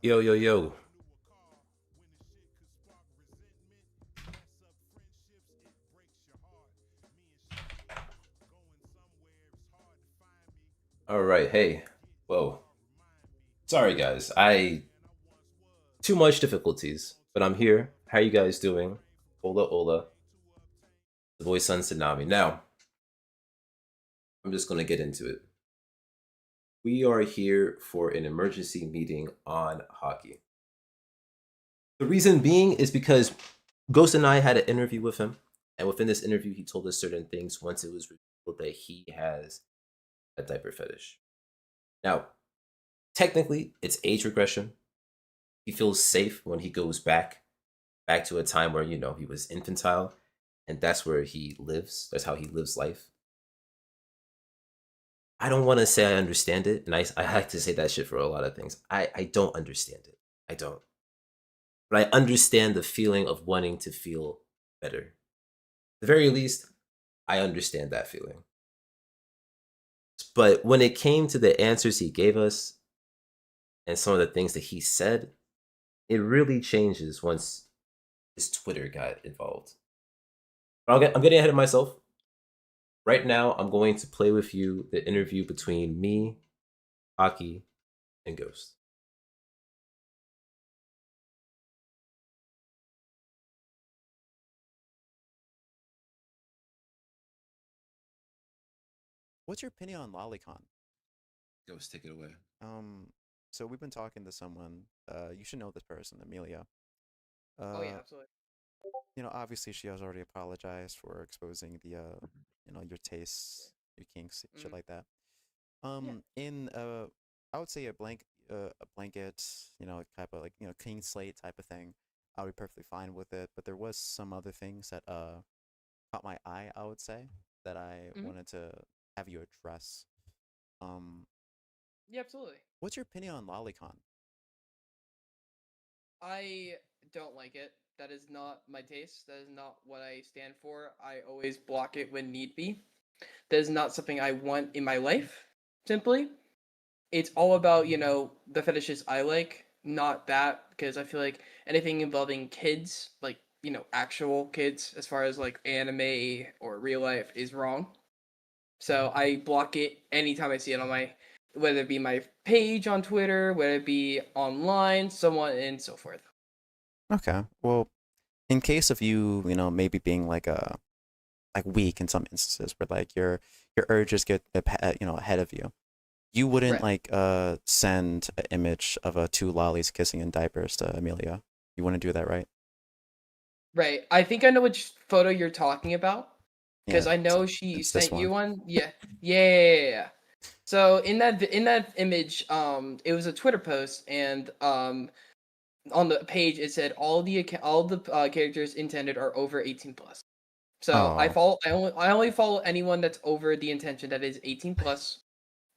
Yo, yo, yo. All right. Hey. Whoa. Sorry, guys. Too much difficulties, but I'm here. How you guys doing? Hola, hola. The voice on Tsunami. Now, I'm just going to get into it. We are here for an emergency meeting on hockey. The reason being is because Ghost and I had an interview with him, and within this interview, he told us certain things once it was revealed that he has a diaper fetish. Now, technically, it's age regression. He feels safe when he goes back to a time where he was infantile, and that's where he lives. That's how he lives life. I don't want to say I understand it, and I like to say that shit for a lot of things. I don't understand it. I don't, but I understand the feeling of wanting to feel better. At the very least, I understand that feeling. But when it came to the answers he gave us and some of the things that he said, it really changes once his Twitter got involved. I'm getting ahead of myself. Right now, I'm going to play with you the interview between me, Aki, and Ghost. What's your opinion on lolicon? Ghost, take it away. Um, so we've been talking to someone. You should know this person, Amelia. Oh yeah, Uh, absolutely. Obviously she has already apologized for exposing your tastes, your kinks, shit Hmm. like that. Yeah. In I would say a blanket, type of like clean slate type of thing. I would be perfectly fine with it. But there was some other things that caught my eye. I would say that I Hmm. wanted to have you address. Um, Yeah, absolutely. what's your opinion on lolicon? I don't like it. That is not my taste. That is not what I stand for. I always block it when need be. That is not something I want in my life. Simply, it's all about the fetishes I like, not that because I feel like anything involving kids, like actual kids, as far as like anime or real life, is wrong. So I block it anytime I see it on my, whether it be my page on Twitter, whether it be online, so on and so forth. Okay. Well, in case of you, maybe being like weak in some instances where like your urges get ahead of you. You wouldn't Right. like send an image of two lollies kissing in diapers to Amelia. You wouldn't do that, right? Right. I think I know which photo you're talking about Yeah, because I know she it's this sent you one. one. Yeah. Yeah. So in that image, it was a Twitter post, and on the page it said all the characters intended are over 18 plus. So I Oh, follow I only follow anyone that's over the intention that is 18 plus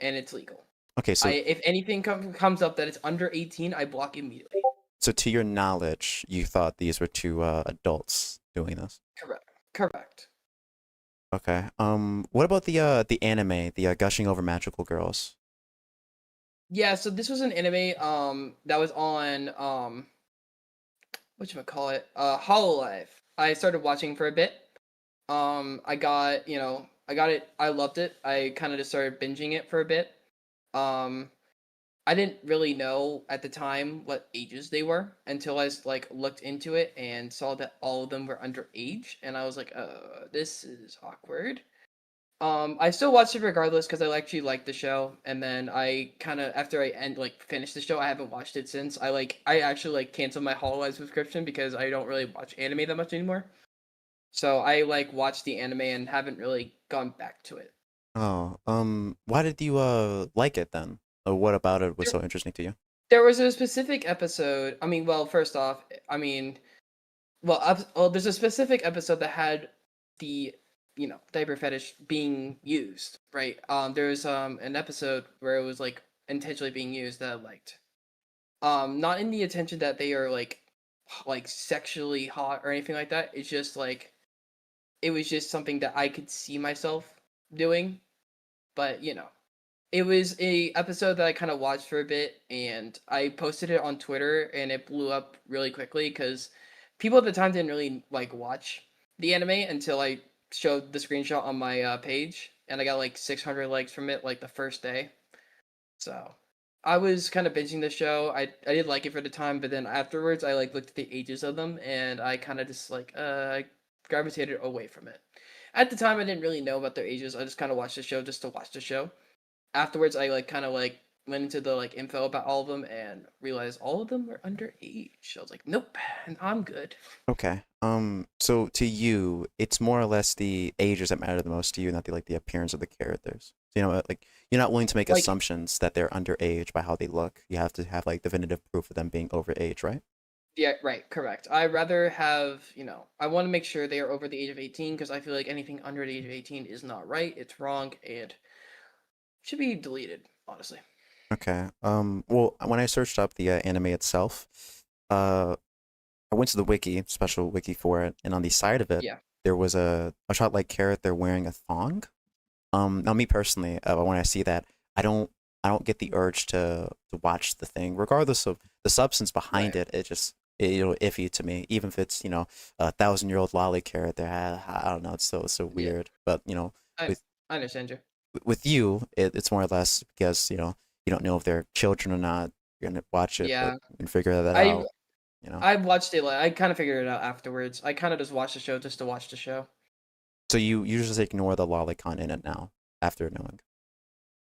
and it's legal. okay. I So if anything comes up that it's under 18, I block immediately. so to your knowledge, you thought these were two adults doing this. Correct. Correct. Okay. What about the anime, the gushing over magical girls? Yeah, so this was an anime that was on call it Hololive. I started watching for a bit. I got it. I loved it. I kind of just started binging it for a bit. Um I didn't really know at the time what ages they were until like looked into it and saw that all of them were underage, and I was like, this is awkward." I still watched it regardless because I actually liked the show, and then I kind of after I end like finished the show, I haven't watched it since. I actually like canceled my Hololive subscription because I don't really watch anime that much anymore. So I like watched the anime and haven't really gone back to it. Oh, why did you like it then? Or what about it was There, so interesting to you? there was a specific episode. I mean, well, first off, there's a specific episode that had the diaper fetish being used, right? There's an episode where it was like intentionally being used that I liked. Not in the attention that they are like sexually hot or anything like that. It's just like it was just something that I could see myself doing, but It was a episode that I kind of watched for a bit, and I posted it on Twitter, and it blew up really quickly because people at the time didn't really like watch the anime until I showed the screenshot on my page, and I got like 600 likes from it like the first day. So I was kind of binging the show. I did like it for the time, but then afterwards I like looked at the ages of them, and I kind of just like gravitated away from it. At the time, I didn't really know about their ages. I just kind of watched the show just to watch the show. Afterwards, I like kind of like went into the like info about all of them and realized all of them were underage. I was like, nope, and I'm good. Okay. So to you, it's more or less the ages that matter the most to you, not the appearance of the characters. So, like you're not willing to make Like, assumptions that they're underage by how they look. You have to have like definitive proof of them being overage, right? yeah, right, correct. I rather have, I want to make sure they are over the age of 18 because I feel like anything under the age of 18 is not right. It's wrong and should be deleted, honestly. Okay. Well, when I searched up the anime itself, uh, I went to the wiki, special wiki for it, and on the side of it, Yeah, there was a shot like character wearing a thong. Now me personally, when I see that, I don't I don't get the urge to watch the thing, regardless of the substance behind right. it. Iffy to me, even if it's a 1,000-year-old lolly character. I don't know, it's so Yeah, weird. But I with I understand you. with you, it's more or less because you don't know if they're children or not. You're gonna watch it, but Yeah, you can figure that I out. You know. I watched it. Like, I kind of figured it out afterwards. I kind of just watched the show just to watch the show. So you just ignore the lolicon in it now after knowing.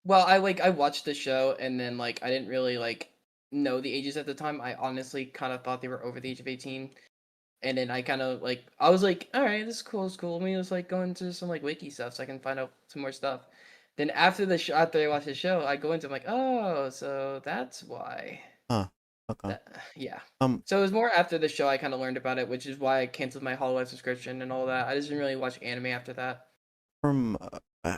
Well, I watched the show and then like I didn't really like know the ages at the time. I honestly kind of thought they were over the age of 18. And then I kind of like I was like, all right, this is cool, it's cool. Let me just like go into some like wiki stuff so I can find out some more stuff. Then after the show, after I watched the show, I go into I'm like, oh, so that's why. Huh. Okay. That yeah. Um. So it was more after the show I kind of learned about it, which is why I canceled my Hololive subscription and all that. I just didn't really watch anime after that. From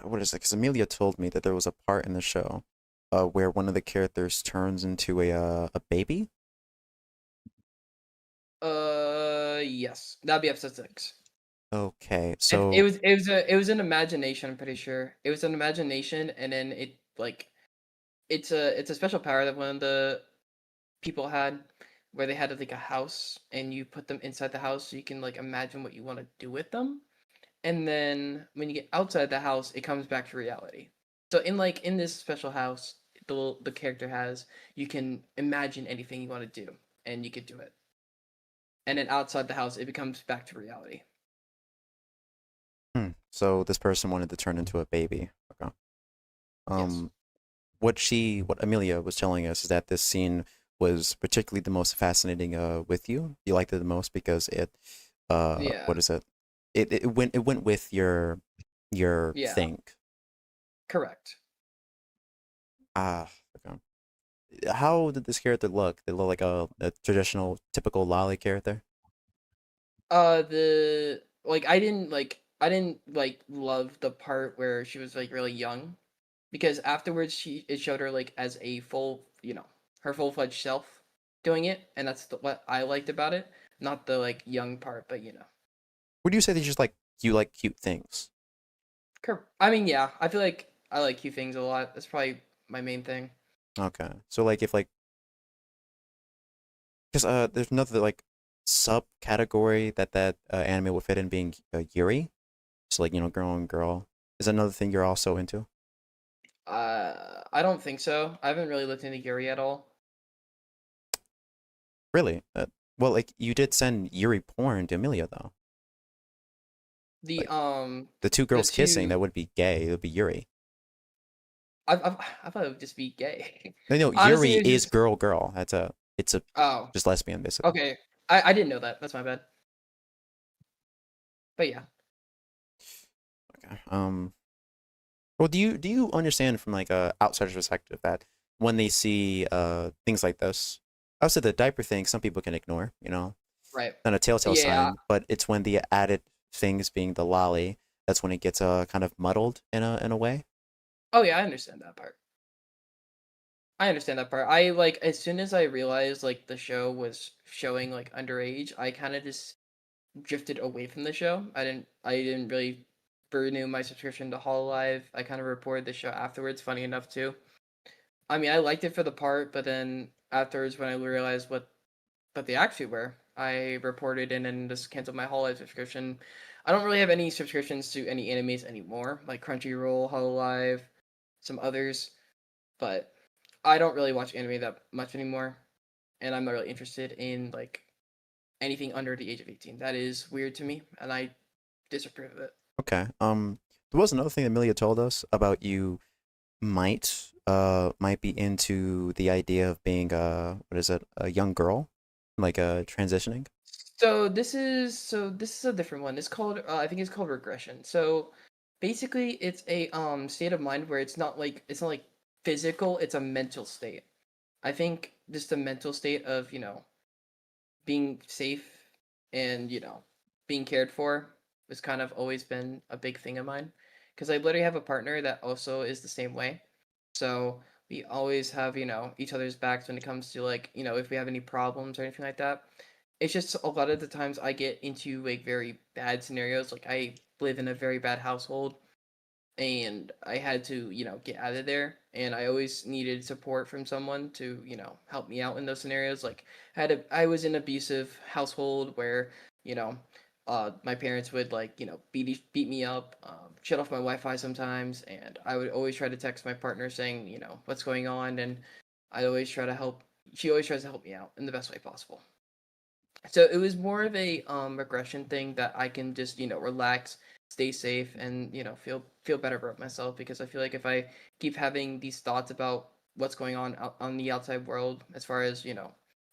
what is it? Because Amelia told me that there was a part in the show, where one of the characters turns into a baby. Yes, that'd be episode 6. Okay. It So was it was an imagination. I'm pretty sure it was an imagination, and then it like it's a special power that one of the people had, where they had like a house, and you put them inside the house so you can like imagine what you want to do with them, and then when you get outside the house, it comes back to reality. So in this special house, the character has, you can imagine anything you want to do, and you could do it, and then outside the house, it becomes back to reality. so this person wanted to turn into a baby. Okay. Yes. Um. What Amelia was telling us is that this scene was particularly the most fascinating. With you, you liked it the most because Yeah. what is it? It went with your Yeah. thing. Correct. Ah. Okay. How did this character look? Did it look like a traditional, typical lolly character? The like I didn't love the part where she was like really young, because afterwards it showed her like as a full, her full-fledged self doing it, and that's what I liked about it, not the like young part, but Would you say that you like cute things? I mean, yeah, I feel like I like cute things a lot. That's probably my main thing. Okay. So like if like because there's another like subcategory that anime would fit in being Yuri. So like girl and girl. Is that another thing you're also into? I don't think so. I haven't really looked into Yuri at all. Really? Well, like you did send Yuri porn to Amelia though. The Like the two the girls kissing, two that would be gay. It would be Yuri. I thought it would just be gay. No, no, Honestly, Yuri it's is just girl girl. It's a oh, just lesbian basically. okay. I didn't know that. That's my bad. But yeah. Okay. Well, do you understand from like a outsider's perspective that when they see things like this, obviously the diaper thing, some people can ignore, Right. not a telltale Yeah. sign, but it's when the added things being the lolly, that's when it gets kind of muddled in a way. Oh yeah, I understand that part. I understand that part. I like as soon as I realized like the show was showing like underage, I kind of just drifted away from the show. I didn't really renew my subscription to Hololive. I kind of reported the show afterwards. Funny enough, too. I mean, I liked it for the part, but then afterwards, when I realized what they actually were, I reported and then just canceled my Hololive subscription. I don't really have any subscriptions to any animes anymore, like Crunchyroll, Hololive, some others, but I don't really watch anime that much anymore, and I'm not really interested in like anything under the age of 18. That is weird to me, and I disapprove of it. Okay. There was another thing that Amelia told us about you might be into the idea of being what is it, a young girl, like transitioning. So this is a different one. It's called I think it's called regression. So basically it's a state of mind where it's not like physical, it's a mental state. I think just a mental state of, being safe and, being cared for has kind of always been a big thing of mine. Because I literally have a partner that also is the same way. So we always have, each other's backs when it comes to like, if we have any problems or anything like that. It's just a lot of the times I get into like very bad scenarios. Like I live in a very bad household and I had to, get out of there. And I always needed support from someone to, help me out in those scenarios. Like I was in an abusive household where, you know, my parents would like, beat me up, shut off my Wi-Fi sometimes, and I would always try to text my partner saying, what's going on, and I'd always try to help. She always tries to help me out in the best way possible. So it was more of a regression thing that I can just, relax, stay safe, and, feel better about myself, because I feel like if I keep having these thoughts about what's going on on the outside world, as far as,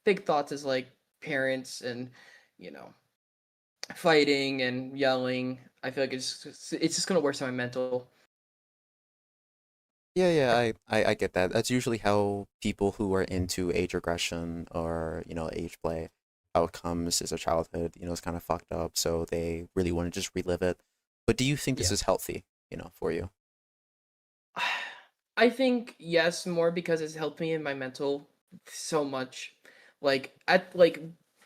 big thoughts as like parents and, you know fighting and yelling, I feel like it's just gonna worsen my mental. Yeah, yeah, I get that. That's usually how people who are into age regression or, age play, how it comes is their childhood, it's kind of fucked up, so they really want to just relive it. But do you think this Yeah. is healthy, for you? I think yes, more because it's helped me in my mental so much. Like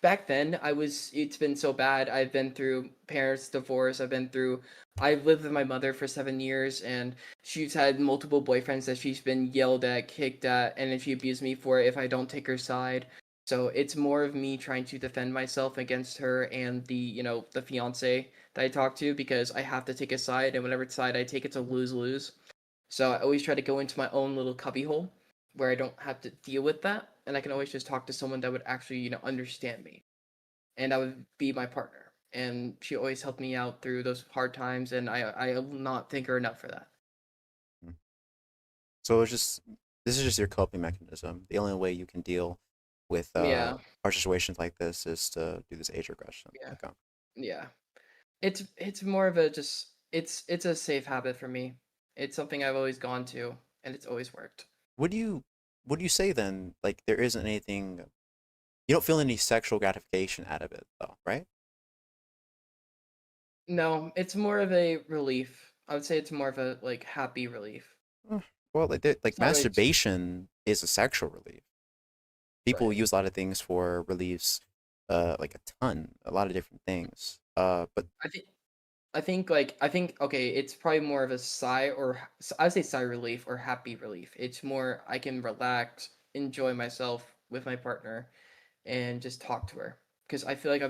back then, it's been so bad. I've been through parents' divorce. I've lived with my mother for 7 years, and she's had multiple boyfriends that she's been yelled at, kicked at, and then she abused me for it if I don't take her side. So it's more of me trying to defend myself against her and the fiance that I talk to, because I have to take a side, and whatever side I take, it's a lose lose. So I always try to go into my own little cubbyhole where I don't have to deal with that, and I can always just talk to someone that would actually, understand me, and that would be my partner. And she always helped me out through those hard times, and I will not thank her enough for that. Mm. So this is just your coping mechanism. The only way you can deal with Yeah, hard situations like this is to do this age regression. yeah, Okay. yeah. It's more of a just it's a safe habit for me. It's something I've always gone to, and it's always worked. What do you what do you say then? Like there isn't anything, you don't feel any sexual gratification out of it though, right? No, it's more of a relief. I would say it's more of a like happy relief. Uh, Well, like It's not really masturbation is a sexual relief. People right. use a lot of things for reliefs, like a lot of different things. But I think I think okay, it's probably more of a sigh or I would say sigh relief or happy relief. It's more I can relax, enjoy myself with my partner, and just talk to her, because I feel like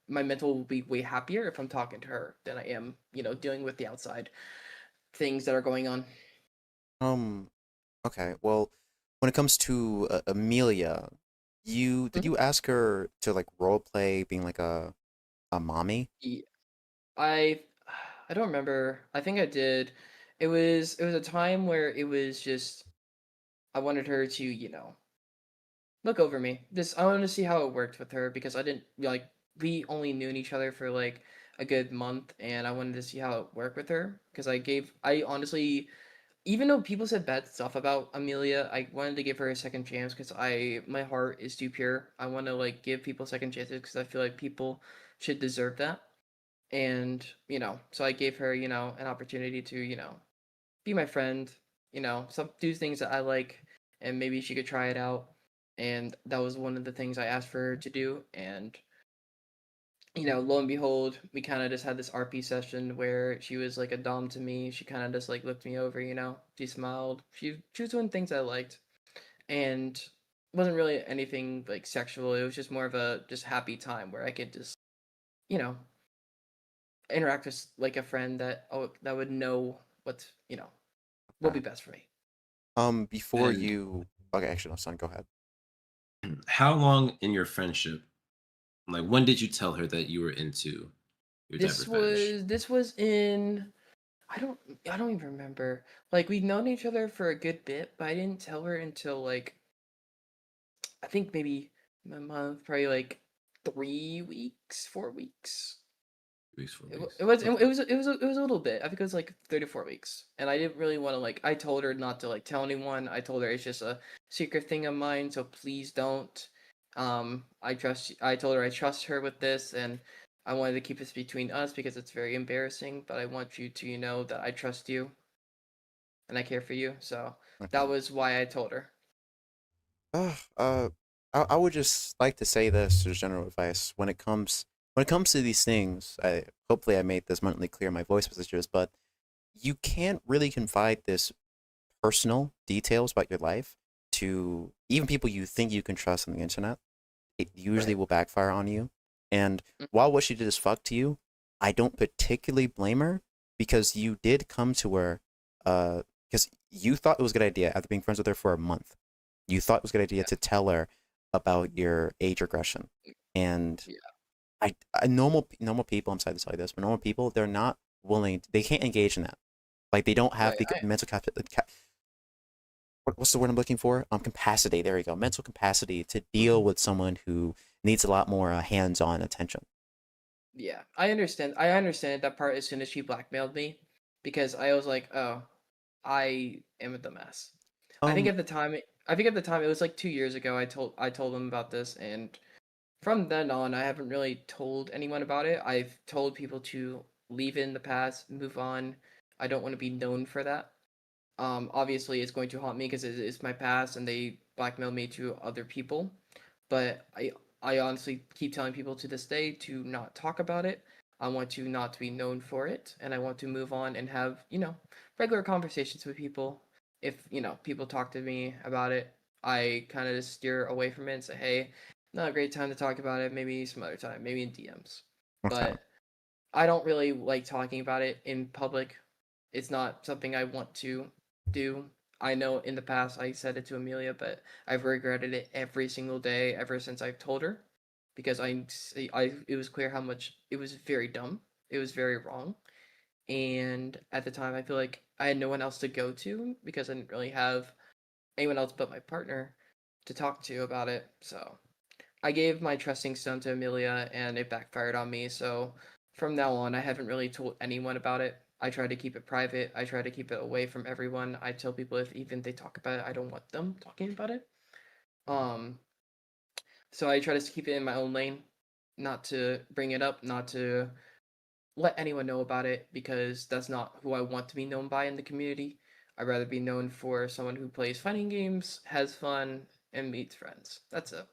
my mental will be way happier if I'm talking to her than I am, dealing with the outside things that are going on. um, okay, well, when it comes to Amelia, you did Mhm. you ask her to like role play being like a mommy? Ye- I I don't remember. I think I did. It was a time where it was just I wanted her to, look over me. This I wanted to see how it worked with her, because I didn't like we only knew each other for like a good month, and I wanted to see how it worked with her, because I honestly, even though people said bad stuff about Amelia, I wanted to give her a second chance, because my heart is too pure. I want to like give people second chances, because I feel like people should deserve that. And, so I gave her, an opportunity to, be my friend, some do things that I like, and maybe she could try it out. And that was one of the things I asked for her to do. And lo and behold, we kind of just had this RP session where she was like a dom to me. She kind of just like looked me over, She smiled. She was doing things I liked, and wasn't really anything like sexual. It was just more of a just happy time where I could just you know interact with like a friend that would know what Okay. be best for me. Before And you, okay, actually, no, son, go ahead. how long in your friendship, like when did you tell her that you were into your diaper fetish? This was in I don't I don't even remember. Like we'd known each other for a good bit, but I didn't tell her until like I think maybe a month, probably like 3 weeks, 4 weeks. 3 weeks, four It, wa- weeks. it was it, Okay. was it was it was a little bit. I think it was like 3 to 4 weeks, and I didn't really want to like. I told her not to like tell anyone. I told her it's just a secret thing of mine, so please don't. I told her I trust her with this, and I wanted to keep this between us because it's very embarrassing. But I want you to know that I trust you and I care for you. So that Okay. was why I told her. Uh, uh, I would just like to say this as general advice when it comes to these things. I hopefully I made this abundantly clear in my voice messages, but you can't really confide this personal details about your life to even people you think you can trust on the internet. It usually Right. will backfire on you. And Mm. while what she did is fuck to you, I don't particularly blame her because you did come to her because you thought it was a good idea after being friends with her for a month. You thought it was a good idea Yeah. to tell her about your age regression. And Yeah. I normal people, I'm sorry to tell you this, but normal people, they're not willing, they can't engage in that. Like they don't have Right. the mental what's the word I'm looking for? Capacity. There you go. Mental capacity to deal with someone who needs a lot more hands-on attention. Yeah, I understand. I understand that part as soon as she blackmailed me because I was like, "Oh, I am a dumbass." I think Um, at the time, I think at the time it was like 2 years ago. I told them about this, and from then on, I haven't really told anyone about it. I've told people to leave it in the past, move on. I don't want to be known for that. Obviously, it's going to haunt me because it's my past, and they blackmailed me to other people. But I honestly keep telling people to this day to not talk about it. I want to not to be known for it, and I want to move on and have regular conversations with people. If people talk to me about it, I kind of just steer away from it and say, hey, not a great time to talk about it. Maybe some other time, maybe in DMs. okay. But I don't really like talking about it in public. It's not something I want to do. I know in the past I said it to Amelia, but I've regretted it every single day ever since I've told her because it was clear how much it was very dumb. It was very wrong. And at the time I feel like I had no one else to go to because I didn't really have anyone else but my partner to talk to about it. So I gave my trusting stone to Amelia and it backfired on me. So from now on, I haven't really told anyone about it. I try to keep it private. I try to keep it away from everyone. I tell people if even they talk about it, I don't want them talking about it. Um, so I try to keep it in my own lane, not to bring it up, not to let anyone know about it because that's not who I want to be known by in the community. I'd rather be known for someone who plays fighting games, has fun, and meets friends. That's it.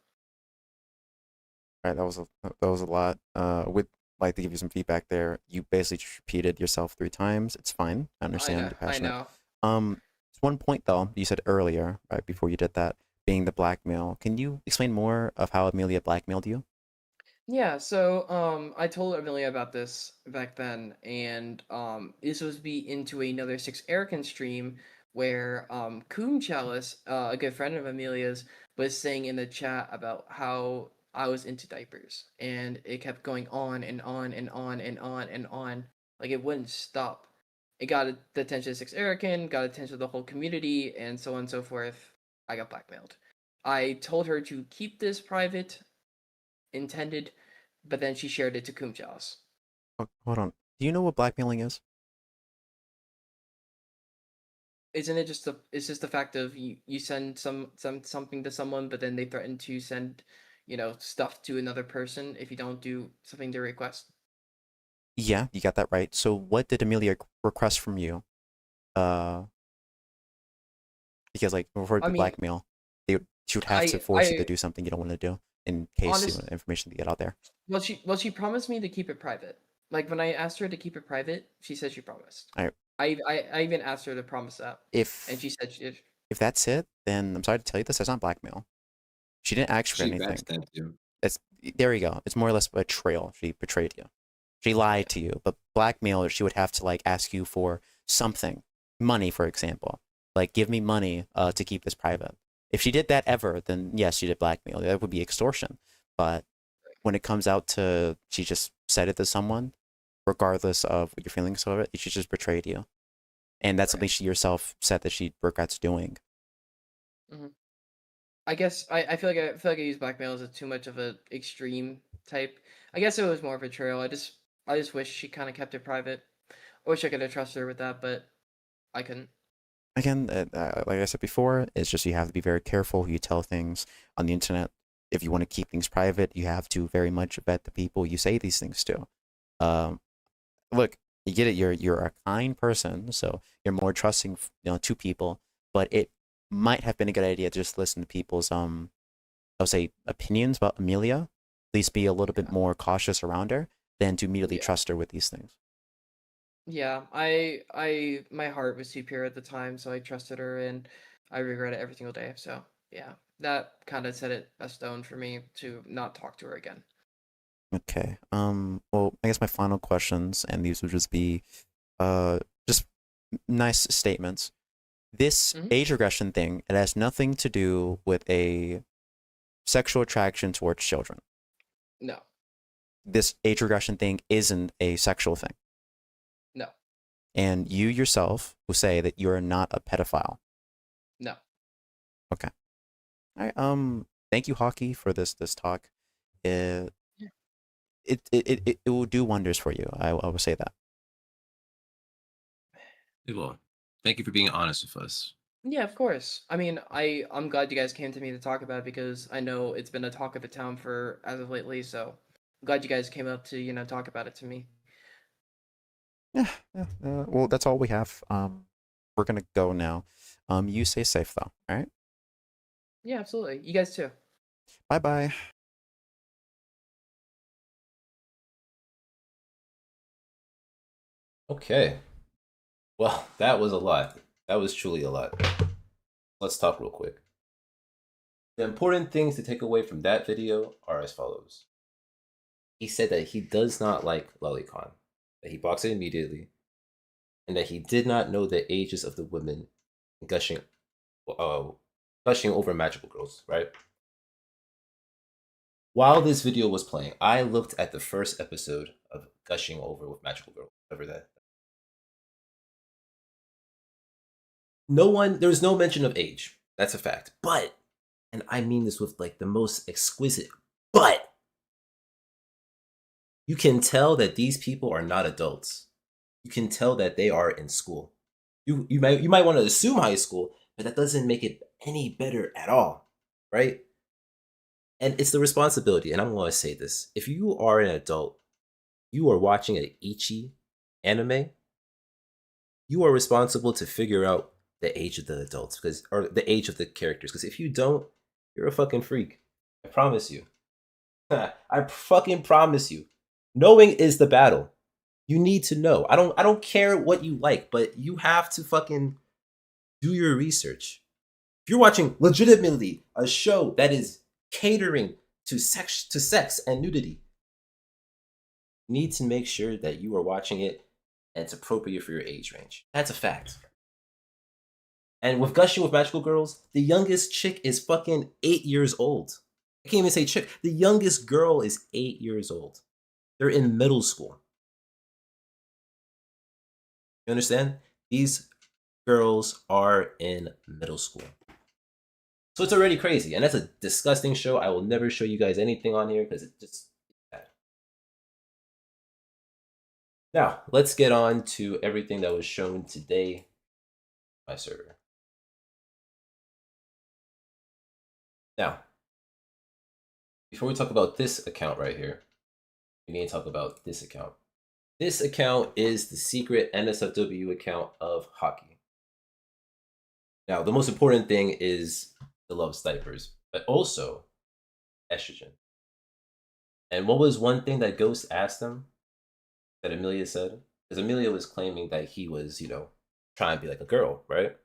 All right, that was a lot. Would like to give you some feedback there. You basically just repeated yourself 3 times. It's fine. I I understand know, you're I passionate. know. Um, one point though, you said earlier, right before you did that, being the blackmail. Can you explain more of how Amelia blackmailed you? Yeah, so I told Amelia about this back then, and this was be into another Six Erican stream where Coon Chalice, a good friend of Amelia's, was saying in the chat about how I was into diapers, and it kept going on and on and on and on and on, like it wouldn't stop. It got the attention of Six Erican, got attention of the whole community, and so on and so forth. I got blackmailed. I told her to keep this private intended, but then she shared it to Kumchals. Oh, hold on. Do you know what blackmailing is? Isn't it just the it's just the fact of you send something to someone, but then they threaten to send, stuff to another person if you don't do something they request? Yeah, you got that right. So what did Amelia request from you? Uh, because like before I the mean, blackmail, she would have to I force you to I do something you don't want to do. in case you Honest, want information to get out there. well, she promised me to keep it private. Like when I asked her to keep it private, she said she promised. All right. I even asked her to promise that, and If she said she did. if that's it, then I'm sorry to tell you this. That's not blackmail. She didn't ask for She anything. backstabbed you. It's there you go. It's more or less betrayal. She betrayed you. She lied to you. But blackmail, she would have to like ask you for something, money, for example. Like give me money to keep this private. If she did that ever, then yes, she did blackmail. That would be extortion. But when it comes out to she just said it to someone, regardless of what your feelings of it, she just betrayed you. And that's Right. something she yourself said that she regrets doing. Mhm. I guess I feel like I use blackmail as too much of a extreme type. I guess it was more of a betrayal. I just wish she kind of kept it private. I wish I could have trusted her with that, but I couldn't. Again, like I said before, it's just you have to be very careful who you tell things on the internet. If you want to keep things private, you have to very much vet the people you say these things to. Um, Look, you get it. You're a kind person, so you're more trusting, to people. But it might have been a good idea to just listen to people's I'll say opinions about Amelia. At least be a little bit Yeah. more cautious around her than to immediately Yeah. trust her with these things. Yeah, my heart was too pure at the time, so I trusted her, and I regret it every single day. So yeah, that kind of set it a stone for me to not talk to her again. Okay. Well, I guess my final questions, and these would just be, just nice statements. This Hmm. age regression thing, it has nothing to do with a sexual attraction towards children. No, This age regression thing isn't a sexual thing. no, And you yourself will say that you're not a pedophile. no. Okay. All right. Thank you, Hockey, for this talk. It Yeah. it will do wonders for you. I will say that. Well, thank you for being honest with us. Yeah, of course. I mean, I'm glad you guys came to me to talk about it because I know it's been a talk of the town for as of lately. So I'm glad you guys came up to talk about it to me. Yeah. Yeah. Well, that's all we have. We're gonna go now. You stay safe though. All right. Yeah, absolutely. You guys too. Bye bye. Okay. Well, that was a lot. That was truly a lot. Let's talk real quick. The important things to take away from that video are as follows. He said that he does not like Lolicon, that he blocks it immediately, and that he did not know the ages of the women gushing, uh, gushing over magical girls, right? While this video was playing, I looked at the first episode of Gushing Over with Magical Girl, whatever that. There was no mention of age. That's a fact. But, and I mean this with like the most exquisite, but you can tell that these people are not adults. You can tell that they are in school. You might want to assume high school, but that doesn't make it any better at all, right? And it's the responsibility, and I'm going to say this. If you are an adult, you are watching an ichi anime, you are responsible to figure out the age of the adults or the age of the characters, because if you don't, you're a fucking freak. I promise you. I fucking promise you. Knowing is the battle. You need to know. I don't care what you like, but you have to fucking do your research. If you're watching legitimately a show that is catering to sex and nudity, you need to make sure that you are watching it and it's appropriate for your age range. That's a fact. And with Gushing with Magical Girls, the youngest chick is fucking 8 years old. I can't even say chick. The youngest girl is 8 years old. They're in middle school. You understand? These girls are in middle school. So it's already crazy. And that's a disgusting show. I will never show you guys anything on here because it's just bad. Now, let's get on to everything that was shown today by my server. Now, before we talk about this account right here, we need to talk about this account. This account is the secret NSFW account of hockey. Now, the most important thing is the love snipers, but also estrogen. And what was one thing that Ghost asked him that Amelia said? Because Amelia was claiming that he was, trying to be like a girl, right?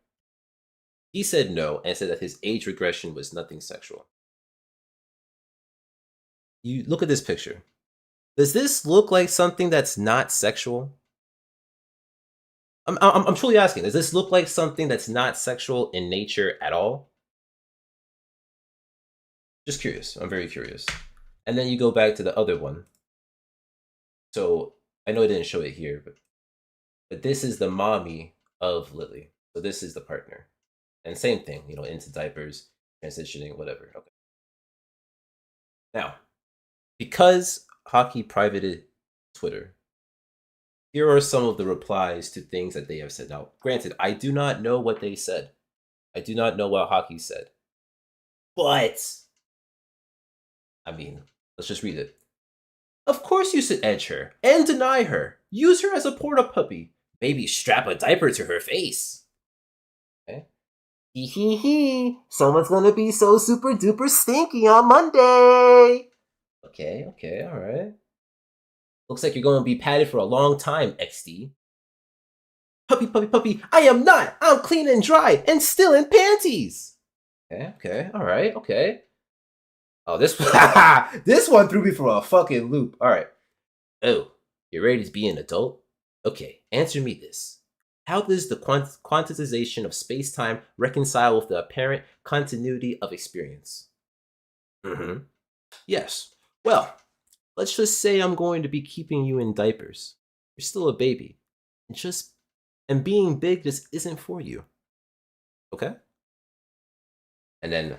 He said no and said that his age regression was nothing sexual. You look at this picture. Does this look like something that's not sexual? I'm truly asking. Does this look like something that's not sexual in nature at all? Just curious. I'm very curious. And then you go back to the other one. So I know I didn't show it here, but this is the mommy of Lily. So this is the partner. And same thing, into diapers, transitioning, whatever. Okay. Now, because Hockey privated Twitter, here are some of the replies to things that they have said. Now, granted, I do not know what they said. I do not know what Hockey said. But, I mean, let's just read it. Of course you should edge her and deny her. Use her as a porta puppy. Maybe strap a diaper to her face. Okay. Hee hee hee. Someone's gonna be so super duper stinky on Monday. Okay, alright. Looks like you're gonna be padded for a long time, XD. Puppy, puppy, puppy. I am not. I'm clean and dry and still in panties. Okay, alright, okay. Oh, this this one threw me for a fucking loop. Alright. Oh, you're ready to be an adult? Okay, answer me this. How does the quantization of space-time reconcile with the apparent continuity of experience? Yes. Well, let's just say I'm going to be keeping you in diapers. You're still a baby. And being big just isn't for you. Okay? And then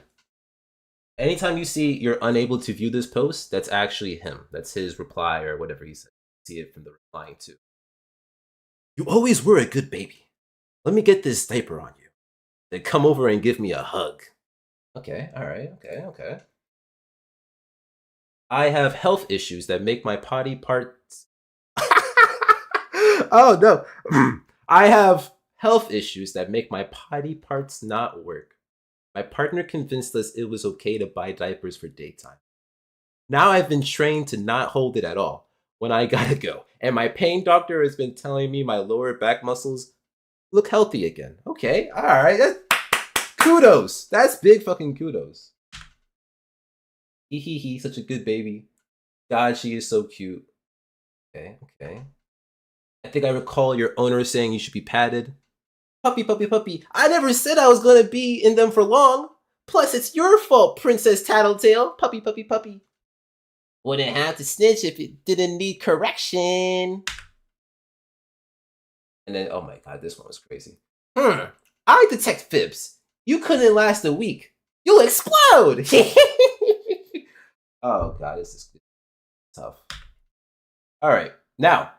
anytime you see you're unable to view this post, that's actually him. That's his reply or whatever he said. See it from the replying to. You always were a good baby. Let me get this diaper on you. Then come over and give me a hug. Okay, alright, okay. I have health issues that make my potty parts. Oh no. I have health issues that make my potty parts not work. My partner convinced us it was okay to buy diapers for daytime. Now I've been trained to not hold it at all when I gotta go. And my pain doctor has been telling me my lower back muscles look healthy again. Okay, alright. Kudos. That's big fucking kudos. Hee, such a good baby. God, she is so cute. Okay. I think I recall your owner saying you should be padded. Puppy, puppy, puppy. I never said I was gonna be in them for long. Plus, it's your fault, Princess Tattletale. Puppy, puppy, puppy. Wouldn't have to snitch if it didn't need correction. And then, oh my god, this one was crazy. I detect fibs. You couldn't last a week. You'll explode! Oh god, this is tough. Alright, now.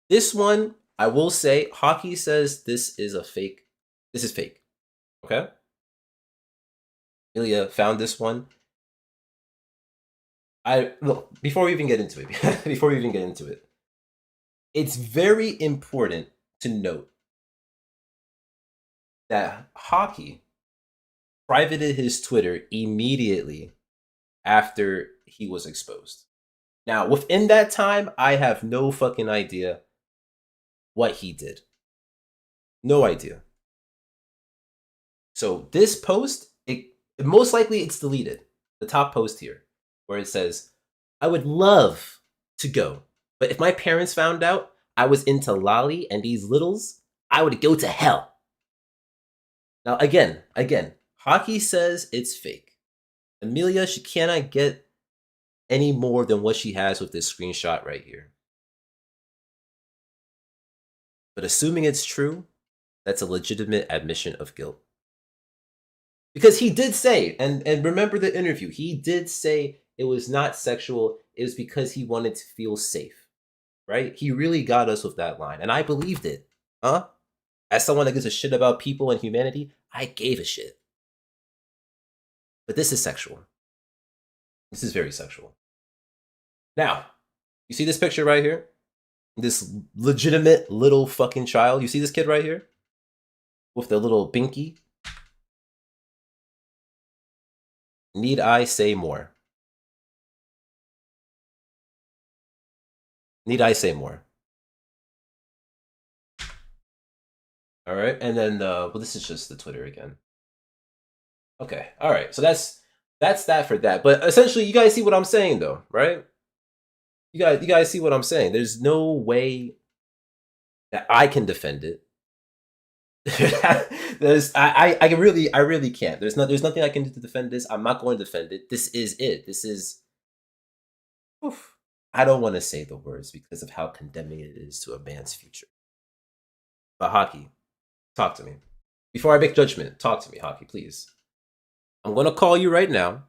This one, I will say, Hockey says this is a fake. This is fake. Okay? Ilya found this one. Look, before we even get into it, it's very important to note that Hockey privated his Twitter immediately after he was exposed. Now, within that time, I have no fucking idea what he did. No idea. So this post, most likely it's deleted. The top post here, where it says, I would love to go, but if my parents found out I was into Lolly and these littles, I would go to hell. Now, again, Hockey says it's fake. Amelia, she cannot get any more than what she has with this screenshot right here. But assuming it's true, that's a legitimate admission of guilt. Because he did say, and remember the interview, he did say it was not sexual, it was because he wanted to feel safe. Right? He really got us with that line, and I believed it. Huh? As someone that gives a shit about people and humanity, I gave a shit. But this is sexual. This is very sexual. Now, you see this picture right here? This legitimate little fucking child. You see this kid right here? With the little binky? Need I say more? Need I say more? All right, and then well, this is just the Twitter again. Okay, all right. So that's that for that. But essentially, you guys see what I'm saying, though, right? You guys see what I'm saying. There's no way that I can defend it. I really can't. There's nothing I can do to defend this. I'm not going to defend it. This is it. This is. Oof. I don't want to say the words because of how condemning it is to a man's future. But Hockey, talk to me before I make judgment. Talk to me, Hockey, please. I'm gonna call you right now.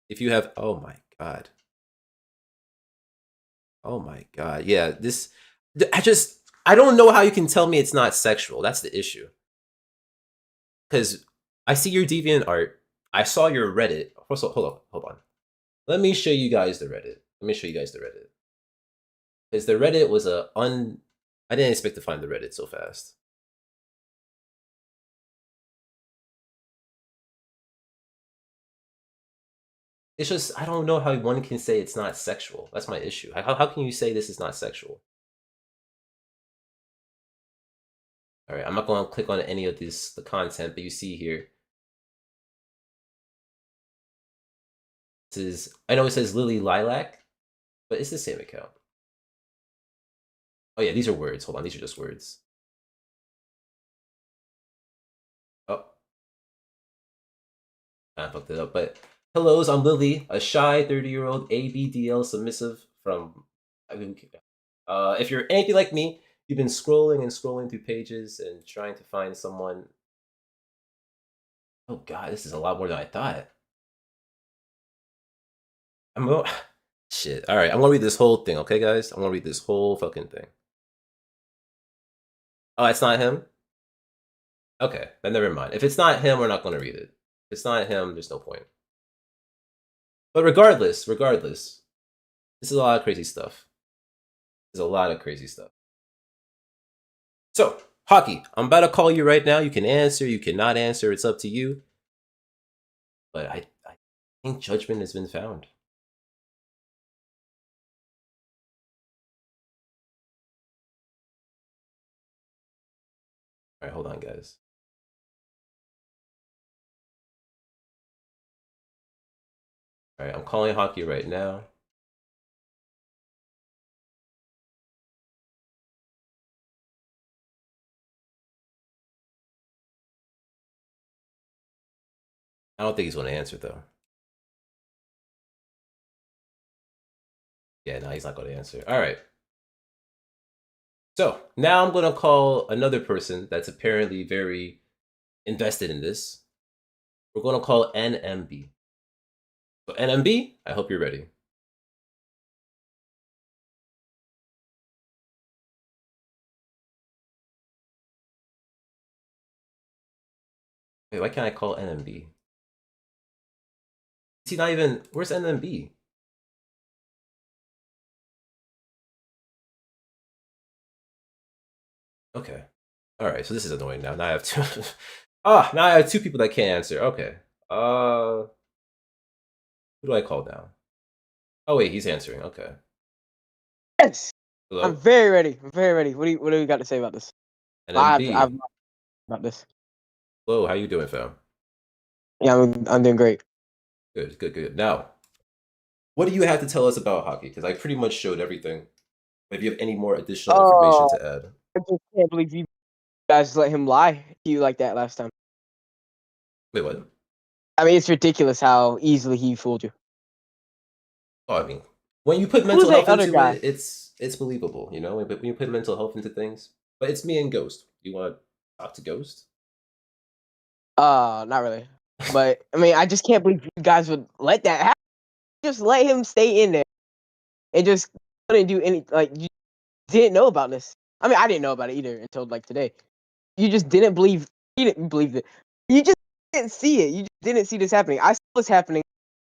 If you have, oh my god, oh my god, yeah, this. I don't know how you can tell me it's not sexual. That's the issue. Because I see your deviant art. I saw your Reddit. Hold on. Let me show you guys the Reddit. Because the Reddit was I didn't expect to find the Reddit so fast. It's just, I don't know how one can say it's not sexual. That's my issue. How can you say this is not sexual? All right, I'm not going to click on any of the content, but you see here. I know it says Lily Lilac, but it's the same account. Oh yeah, these are words. Hold on, these are just words. Oh. I fucked it up, but hellos, I'm Lily, a shy 30-year-old ABDL submissive from. If you're anything like me, you've been scrolling and scrolling through pages and trying to find someone. Oh god, this is a lot more than I thought. I'm going. Shit. All right, I'm gonna read this whole thing, okay, guys? I'm gonna read this whole fucking thing. Oh, it's not him. Okay, then never mind. If it's not him, we're not gonna read it. If it's not him, there's no point. But regardless, this is a lot of crazy stuff. There's a lot of crazy stuff. So, Hockey, I'm about to call you right now. You can answer, you cannot answer. It's up to you. But I think judgment has been found. All right, hold on, guys. All right, I'm calling Hockey right now. I don't think he's going to answer, though. Yeah, no, he's not going to answer. All right. So now I'm going to call another person that's apparently very invested in this. We're going to call NMB. So NMB, I hope you're ready. Wait, why can't I call NMB? Is he not even... Where's NMB? Okay. All right, so this is annoying now. Now I have two... now I have two people that can't answer. Okay. Who do I call now? Oh, wait, he's answering. Okay. Yes. Hello? I'm very ready. What do you got to say about this? NMB. I've about this. Hello, how you doing, fam? Yeah, I'm doing great. Good. Now, what do you have to tell us about Hockey? Because I pretty much showed everything. If you have any more additional information to add. I just can't believe you guys let him lie to you like that last time. Wait, what? I mean, it's ridiculous how easily he fooled you. Oh, I mean, when you put mental health into it, it's believable, you know? But when you put mental health into things, but it's me and Ghost. You want to talk to Ghost? Not really. But I mean, I just can't believe you guys would let that happen. Just let him stay in there and just couldn't do any. Like, you didn't know about this. I mean, I didn't know about it either until like today. You just didn't believe. You didn't believe it. You just didn't see it. You just didn't see this happening. I saw this happening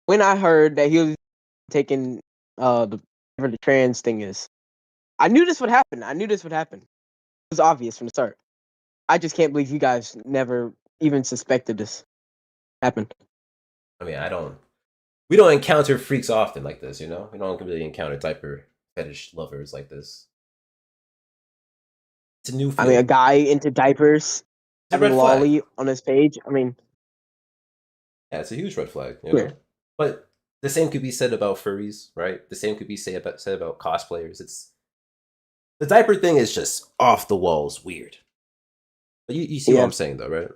when I heard that he was taking the whatever the trans thing is. I knew this would happen. It was obvious from the start. I just can't believe you guys never even suspected this happened. I mean, we don't encounter freaks often like this, you know? We don't really encounter diaper fetish lovers like this. It's a new I mean, a feeling. guy into diapers It's a having red flag. lolly on his page. I mean, Yeah, it's a huge red flag, you yeah. know? But the same could be said about furries, right? The same could be said about cosplayers. It's the diaper thing is just off the walls weird. But you see what Yeah. I'm saying though, right?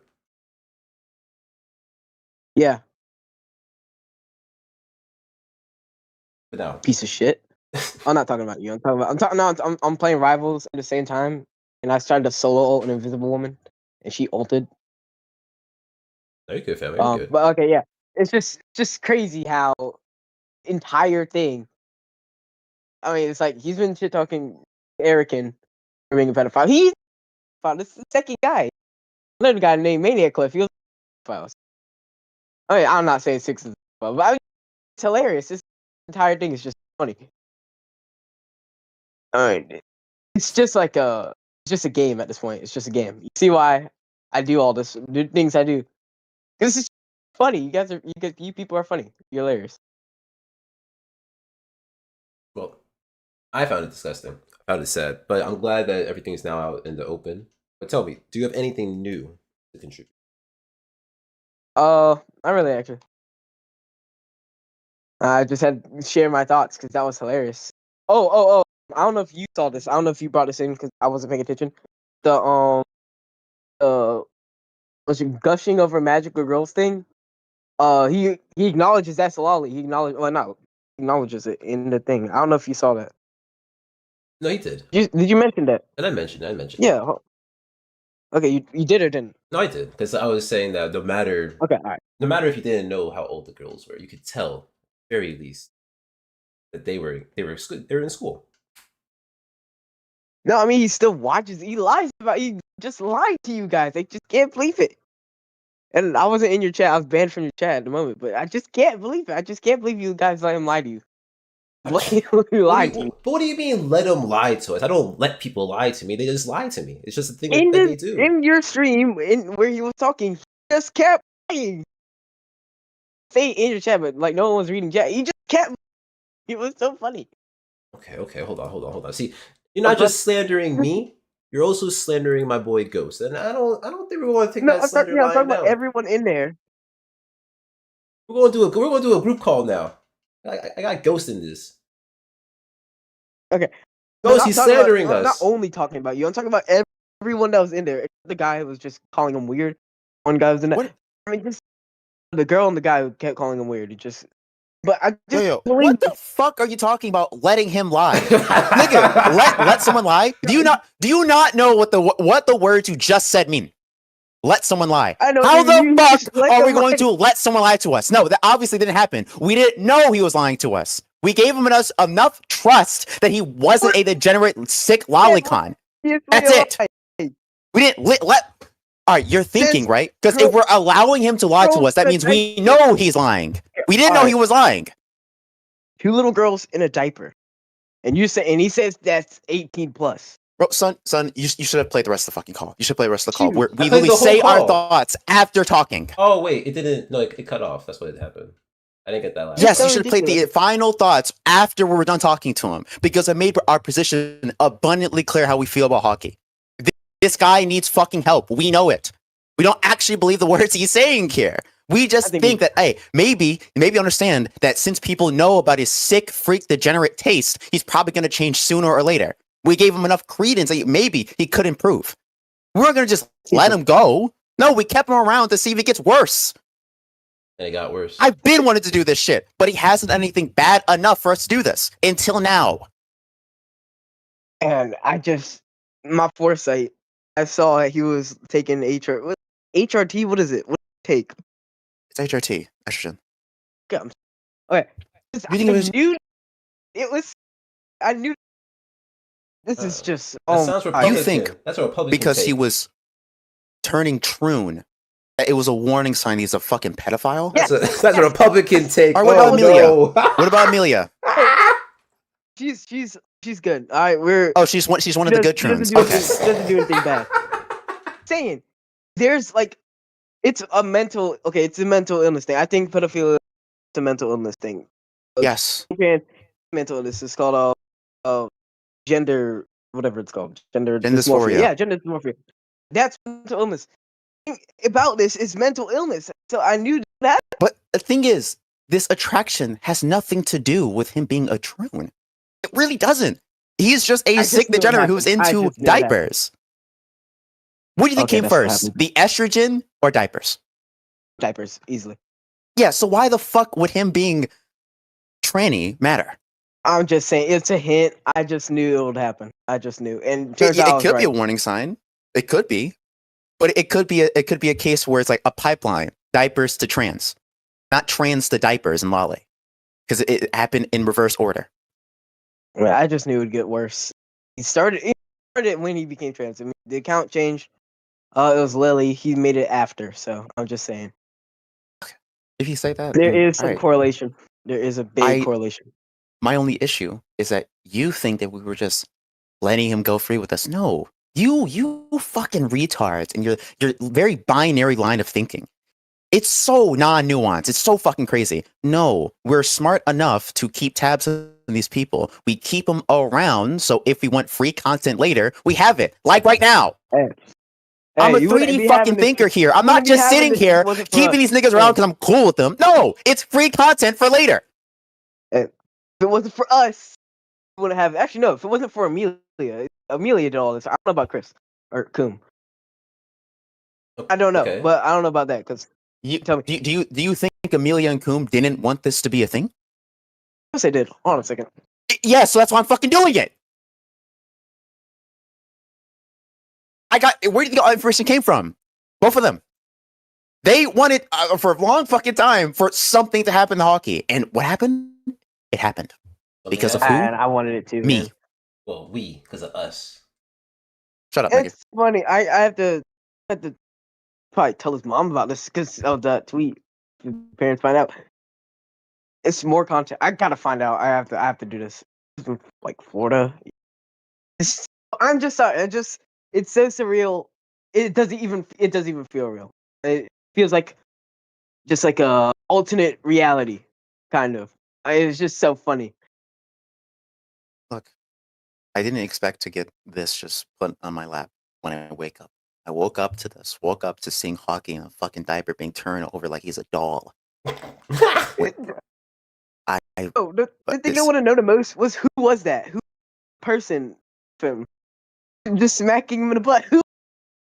Yeah, But now piece of shit. I'm not talking about you. I'm playing Rivals at the same time, and I started to solo ult an Invisible Woman, and she ulted. no, you're good, family. You're good. But okay, yeah, it's just crazy how entire thing. I mean, it's like he's been shit talking Erican for being a pedophile. He's a pedophile. This is the second guy. Another guy named Maniac Cliff. He was a pedophile. I mean, I'm not saying six is a pedophile, but I mean, it's hilarious. This entire thing is just funny. I mean, it's just like it's just a game at this point. It's just a game. You see why I do all this, the things I do? Because it's funny. You people are funny. You're hilarious. Well, I found it disgusting. I found it sad. But I'm glad that everything is now out in the open. But tell me, do you have anything new to contribute? Not really actually. I just had to share my thoughts because that was hilarious. Oh! I don't know if you saw this. I don't know if you brought this in because I wasn't paying attention. The uh, was it gushing over magical girls thing? He acknowledges that's a lolly. Acknowledges it in the thing. I don't know if you saw that. No, he did. Did you mention that? And I mentioned it. Yeah. Okay, you did or didn't? No, I did. Because I was saying that Okay, all right. no matter if you didn't know how old the girls were, you could tell, very least, that they were in school. No, I mean he still watches. He lies about. He just lied to you guys. I just can't believe it. And I wasn't in your chat. I was banned from your chat at the moment. But I just can't believe it. I just can't believe you guys let him lie to you. Blatantly lied to you. But what do you mean let them lie to us? I don't let people lie to me. They just lie to me. It's just a thing that they do. In your stream, where he was talking, he just kept lying. Say it in your chat, but like no one was reading chat. He just kept. It was so funny. Okay. Hold on. See, you're not just slandering me. You're also slandering my boy Ghost, and I don't think we're going to take that slander I'm line talking down. about everyone in there. We're going to do a group call now. I got Ghost in this. Okay. Ghost, he's slandering us. I'm not only talking about you. I'm talking about everyone that was in there. The guy who was just calling him weird. One guy was in there. What? I mean, just the girl and the guy who kept calling him weird. It just. But I just. Yo, what the fuck are you talking about? Letting him lie, nigga? Let someone lie? Do you not know what the words you just said mean? Let someone lie. I know. How the fuck are we them going to let someone lie to us? No, that obviously didn't happen. We didn't know he was lying to us. We gave him enough trust that he wasn't a degenerate, sick lolicon. That's it. We didn't let. All right, you're thinking, right? Because if we're allowing him to lie to us, that means we know he's lying. We didn't know he was lying. Two little girls in a diaper, and he says that's 18 plus. Bro, son, you should have played the rest of the fucking call. You should play the rest of the call. Dude, We literally say our thoughts after talking. Oh wait, it didn't. No, it cut off. That's what happened. I didn't get that last. Yes, so you should have played the final thoughts after we were done talking to him, because it made our position abundantly clear how we feel about hockey. This guy needs fucking help. We know it. We don't actually believe the words he's saying here. We just think that, hey, maybe understand that since people know about his sick, freak, degenerate taste, he's probably going to change sooner or later. We gave him enough credence that maybe he could improve. We weren't going to just let him go. No, we kept him around to see if he gets worse. And it got worse. I've been wanting to do this shit, but he hasn't done anything bad enough for us to do this until now. And my foresight, I saw he was taking HRT. What is it? What do you take? It's HRT, estrogen. Okay. You think it was? I knew. This is just. That sounds Republican. You think that's a Republican because take. he was turning troon, it was a warning sign he's a fucking pedophile? That's a Republican take. Or what about Amelia? No. What about Amelia? She's good. All right, she's one of the good troons. She doesn't do anything bad. Saying there's like it's a mental. Okay, it's a mental illness thing. I think pedophilia is a mental illness thing. Yes. Mental illness is called gender, whatever it's called, gender Gender dysmorphia. dysphoria. Yeah, gender dysmorphia. That's mental illness. The thing about this is mental illness. So I knew that. But the thing is, this attraction has nothing to do with him being a troon. It really doesn't. He's just a I sick just knew it degenerate who's happened. I into just knew it happened. diapers. What do you think Okay, came that's what first? happened. The estrogen or diapers? Diapers easily. Yeah, so why the fuck would him being tranny matter? I'm just saying, it's a hint. I just knew it would happen. I just knew, and turns out I It was could be right. a warning sign. It could be. But it could be a case where it's like a pipeline, diapers to trans, not trans to diapers and lolly, because it happened in reverse order. Well, I just knew it would get worse. He started when he became trans. I mean, the account changed. It was Lily. He made it after. So I'm just saying If you say that, there then, is some alright. correlation. There is a big I- correlation. My only issue is that you think that we were just letting him go free with us. No, you fucking retards, and your very binary line of thinking. It's so non-nuanced. It's so fucking crazy. No, we're smart enough to keep tabs on these people. We keep them around, so if we want free content later, we have it. Like right now. Hey, I'm a you wouldn't 3D be fucking having this- thinker here. you I'm not wouldn't be just having sitting this if here it wasn't for keeping us. these niggas around because I'm cool with them. No, it's free content for later. If it wasn't for us, we wouldn't have. Actually, no. If it wasn't for Amelia did all this. I don't know about Chris or Coom. I don't know, Okay. but I don't know about that because tell me. Do you think Amelia and Coom didn't want this to be a thing? Of course they did. Hold on a second. Yeah, so that's why I'm fucking doing it. Where did the information came from? Both of them. They wanted for a long fucking time for something to happen to hockey, and what happened? It happened because of who? And I wanted it too. Me. Man. Well, we, because of us. Shut up, nigga. It's funny. I have to probably tell his mom about this because of that tweet. If parents find out. It's more content. I gotta find out. I have to do this. From, like Florida. I'm just sorry. It's so surreal. It doesn't even feel real. It feels like just like a alternate reality, kind of. It's just so funny. Look, I didn't expect to get this just put on my lap when I wake up. I woke up to this. Woke up to seeing hockey in a fucking diaper being turned over like he's a doll. Oh, the but thing I this- want to know the most was who was that? Who person film? Just smacking him in the butt. Who?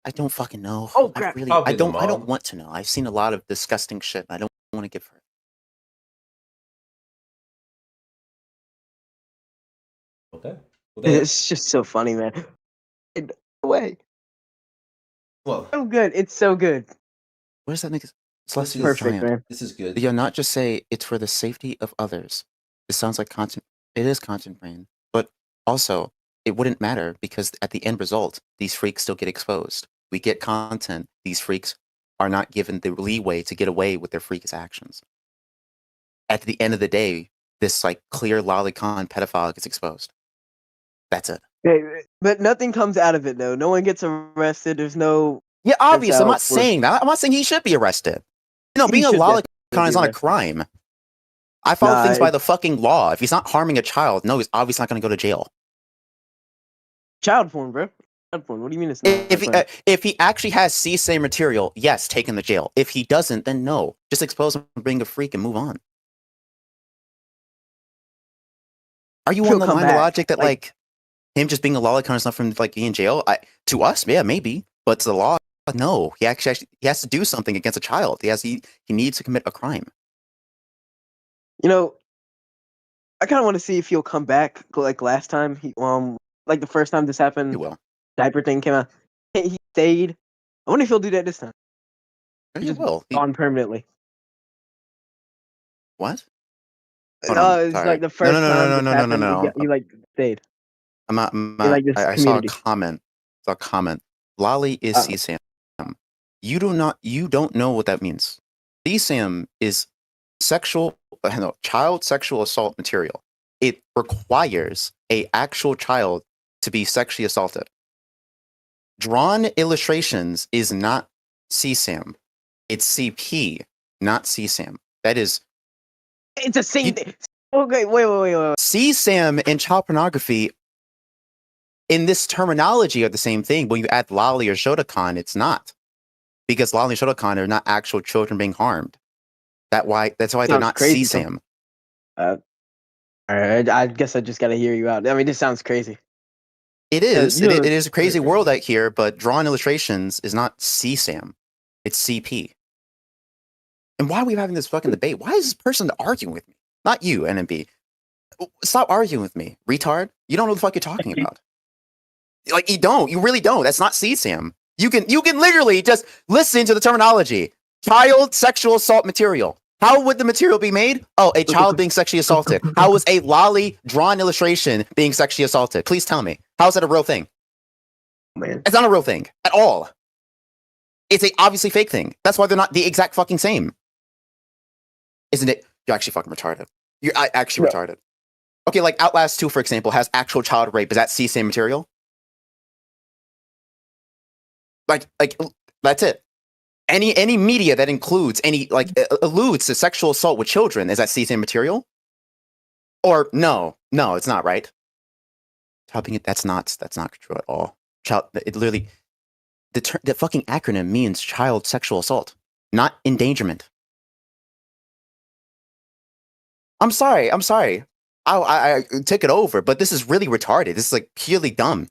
I don't fucking know. Oh, crap. Probably I the don't mom. want to know. I've seen a lot of disgusting shit. I don't want to give her. Okay. Well, then, It's just so funny, man. No way. well, So good. It's so good. Where's that nigga? This Celestial is Perfect, Giant. man. this is good. You'll not just say it's for the safety of others. It sounds like content. It is content brain, but also it wouldn't matter because at the end result, these freaks still get exposed. We get content. These freaks are not given the leeway to get away with their freakish actions. At the end of the day, this like clear lolicon pedophile gets exposed. That's it. Yeah, but nothing comes out of it though. No one gets arrested. There's no. Yeah, obviously, I'm how not it works. saying that. I'm not saying he should be arrested. You know, He being a should lolicon definitely is be not a arrested. crime. I follow Nah, things by it- the fucking law. If he's not harming a child, no, he's obviously not going to go to jail. Child porn, bro. Child porn. What do you mean it's not? If he actually has CSA material, yes, take him to jail. If he doesn't, then no. Just expose him for being a freak and move on. Are you He'll on the come line of back, logic that like- like him just being a lolicon is not from like being in jail? To us, yeah, maybe, but to the law, no. He actually he has to do something against a child. He needs to commit a crime. You know, I kind of want to see if he'll come back like last time. He like the first time this He happened, will. diaper thing came out. He stayed. I wonder if he'll do that this time. He Just will. gone permanently. What? Hold on, It's sorry. like the No, first no, no, time no, this no, no, no, happened. no. He like stayed. I'm not. like this I saw a community. comment. Saw a comment. Lolly is Uh-oh. CSAM. You don't know what that means. CSAM is child sexual assault material. It requires a actual child to be sexually assaulted. Drawn illustrations is not CSAM. It's CP, not CSAM. That is It's the same thing. Okay, wait. CSAM and child pornography in this terminology are the same thing. When you add lolly or Shotokan, it's not. Because lolly and Shotokan are not actual children being harmed. That's why they're Sounds not crazy. CSAM. All right, I guess I just gotta hear you out. I mean, this sounds crazy. It is. no, It is a crazy very world crazy. out here, but drawing illustrations is not CSAM. It's CP. And why are we having this fucking debate? Why is this person arguing with me? Not you, NMB. Stop arguing with me, retard. You don't know what the fuck you're talking about. Like, you don't. You really don't. That's not CSAM. You can literally just listen to the terminology. Child sexual assault material. How would the material be made? Oh, a child being sexually assaulted. How is a lolly drawn illustration being sexually assaulted? Please tell me. How is that a real thing? man. It's not a real thing at all. It's a obviously fake thing. That's why they're not the exact fucking same. Isn't it? You're actually fucking retarded. You're actually No. retarded. Okay, like Outlast 2, for example, has actual child rape. Is that CSAM material? Like that's it. Any media that includes alludes to sexual assault with children, is that CSAM material? Or no, it's not, right? That's not true at all. It literally the fucking acronym means child sexual assault, not endangerment. I'm sorry. I took it over, but this is really retarded. This is like purely dumb.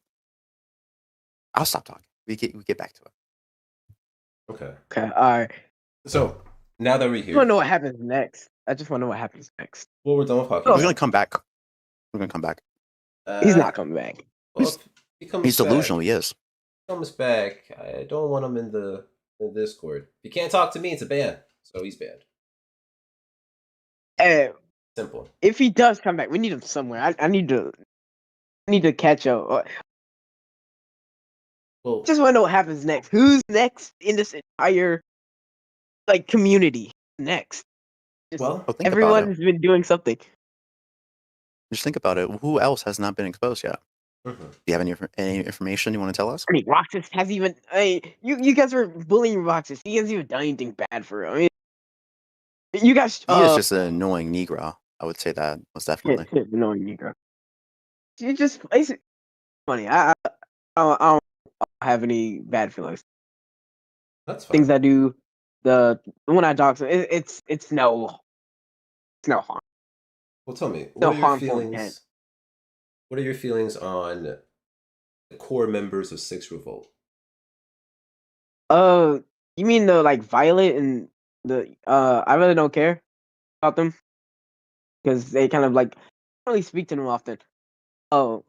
I'll stop talking. We get back to it. Okay. Okay, all right. So now that we're I just want here, to know what happens next. I just want to know what happens next. well, we're done with hockey. Oh, We're now. gonna come back. We're gonna come back. He's not coming back. Well, if he comes He's delusional. back, He is. comes back. I don't want him in the Discord. If he can't talk to me, it's a ban. So he's banned. Simple. If he does come back, we need him somewhere. I need to catch up. Well, Just want to know what happens next. Who's next in this entire community? Next, just well, Oh, think about everyone it. has been doing something. Just think about it. Who else has not been exposed yet? mhm. Do you have any information you want to tell us? I mean, Roxas has even. You guys were bullying Roxas. He hasn't even done anything bad for him. I mean, you guys. He is just an annoying Negro. I would say that most definitely. Annoying Negro. You just it's funny. I don't have any bad feelings. That's fine. Things I do, the one I talk to, it's no harm. Well, tell me, No what are your harmful intent. feelings? What are your feelings on the core members of Six Revolt? You mean the Violet and the I really don't care about them because they kind of I don't really speak to them often. Oh,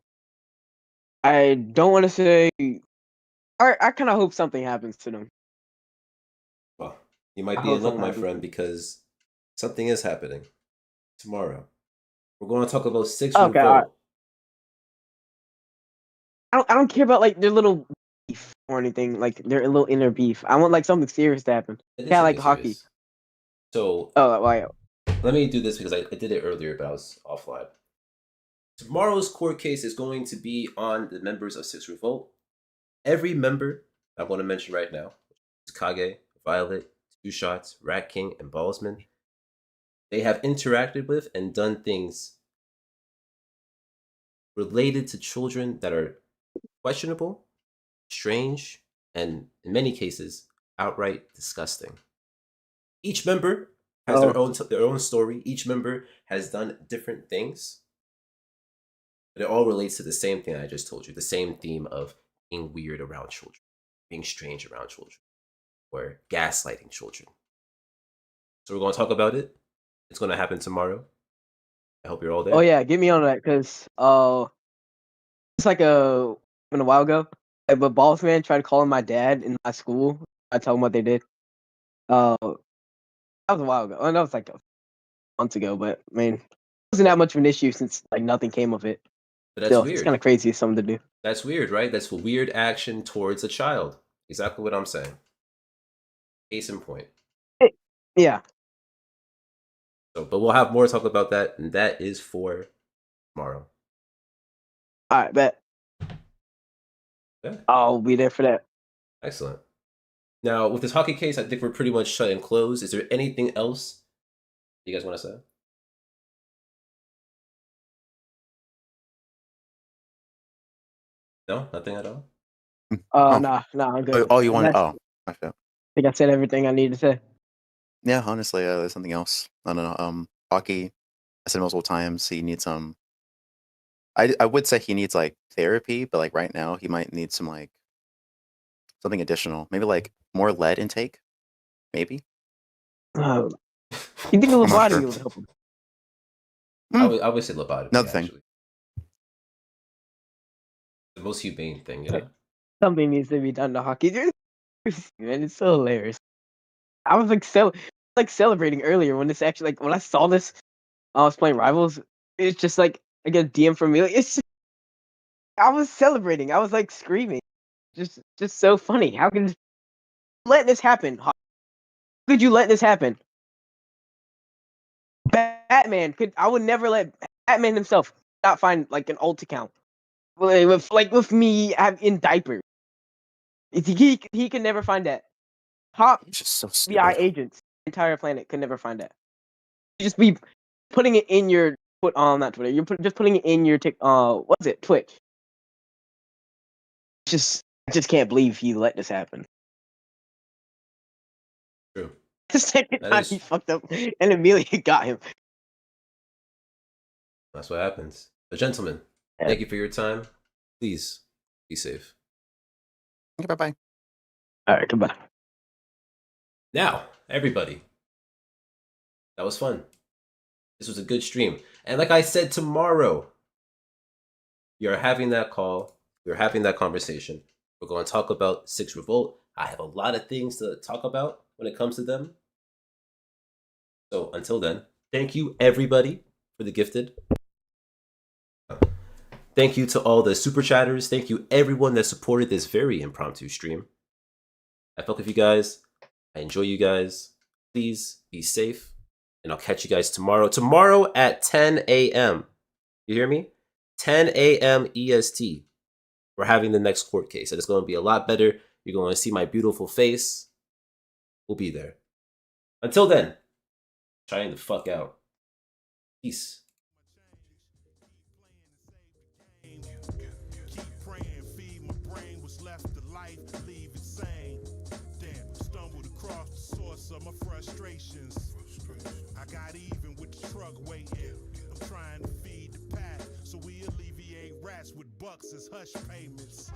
I don't want to say. I kind of hope something happens to them. Well, you might I be in hope luck, something my happens to friend, them. because something is happening tomorrow. We're going to talk about Six Okay, Revolt. I don't care about their little beef or anything, their little inner beef. I want something serious to happen. It is Yeah, something like hockey. serious. So Oh, why? let me do this because I did it earlier, but I was offline. Tomorrow's court case is going to be on the members of Six Revolt. Every member I want to mention right now is Kage, Violet, Two Shots, Rat King, and Ballsman. They have interacted with and done things related to children that are questionable, strange, and in many cases, outright disgusting. Each member has Oh, their own story. Each member has done different things, but it all relates to the same thing I just told you, the same theme of being weird around children, being strange around children, or gaslighting children. So we're going to talk about it. It's going to happen tomorrow. I hope you're all there. oh yeah, get me on that because it's a while ago. But Boss Man tried calling my dad in my school. I told him what they did. That was a while ago. Oh, that was a month ago. But I mean, it wasn't that much of an issue since nothing came of it. But that's Still, it's kind weird. of crazy of something to do. That's weird, right? That's weird action towards a child. Exactly what I'm saying. Case in point. Yeah. So, but we'll have more to talk about that, and that is for tomorrow. All right, bet. Yeah, I'll be there for that. excellent. Now, with this hockey case, I think we're pretty much shut and closed. Is there anything else you guys want to say? No, nothing at all. Oh. Nah, I'm Oh, good. oh, you wanted? I Oh, I feel. think I said everything I needed to say. Yeah, honestly, there's something else. I don't know. Hockey. I said multiple times he needs some. I would say he needs like therapy, but like right now he might need some like something additional. Maybe like more lead intake. Maybe. You think a I'm not lobotomy sure. would help him? I would say lobotomy, Another thing. actually. The most humane thing, you know? Something needs to be done to hockey. Man, it's so hilarious. I was like celebrating earlier when this actually like when I saw this. I was playing rivals. It's just like I get a DM from me. It's just, I was celebrating. I was like screaming. Just so funny. How can you let this happen? How could you let this happen? Batman could. I would never let Batman himself not find like an alt account. With me in diapers. He could never find that. Top He's just so FBI stupid. agents, entire planet could never find that. You just be putting it in your not Twitter. Just putting it in your what's it? Twitch. I just can't believe he let this happen. True. The second That time is. he fucked up and Amelia got him. That's what happens. But gentlemen, thank you for your time. Please be safe. Okay, bye bye. All right, goodbye. Now, everybody, that was fun. This was a good stream. And like I said, tomorrow, you're having that call. We're having that conversation. We're going to talk about Six Revolt. I have a lot of things to talk about when it comes to them. So until then, thank you everybody for the gifted. Thank you to all the super chatters. Thank you everyone that supported this very impromptu stream. I fuck with you guys. I enjoy you guys. Please be safe. And I'll catch you guys tomorrow. Tomorrow at 10 a.m. You hear me? 10 a.m. EST. We're having the next court case. And it's going to be a lot better. You're going to see my beautiful face. We'll be there. Until then, trying the fuck out. Peace. Keep praying, feed my brain what's left of life, leave it sane. Damn, stumbled across the source of my frustrations. I got even with the truck waiting. I'm trying to feed the pack, so we alleviate rats with bucks as hush payments.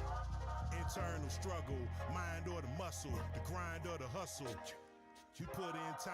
Internal struggle, mind or the muscle, the grind or the hustle. You put in time.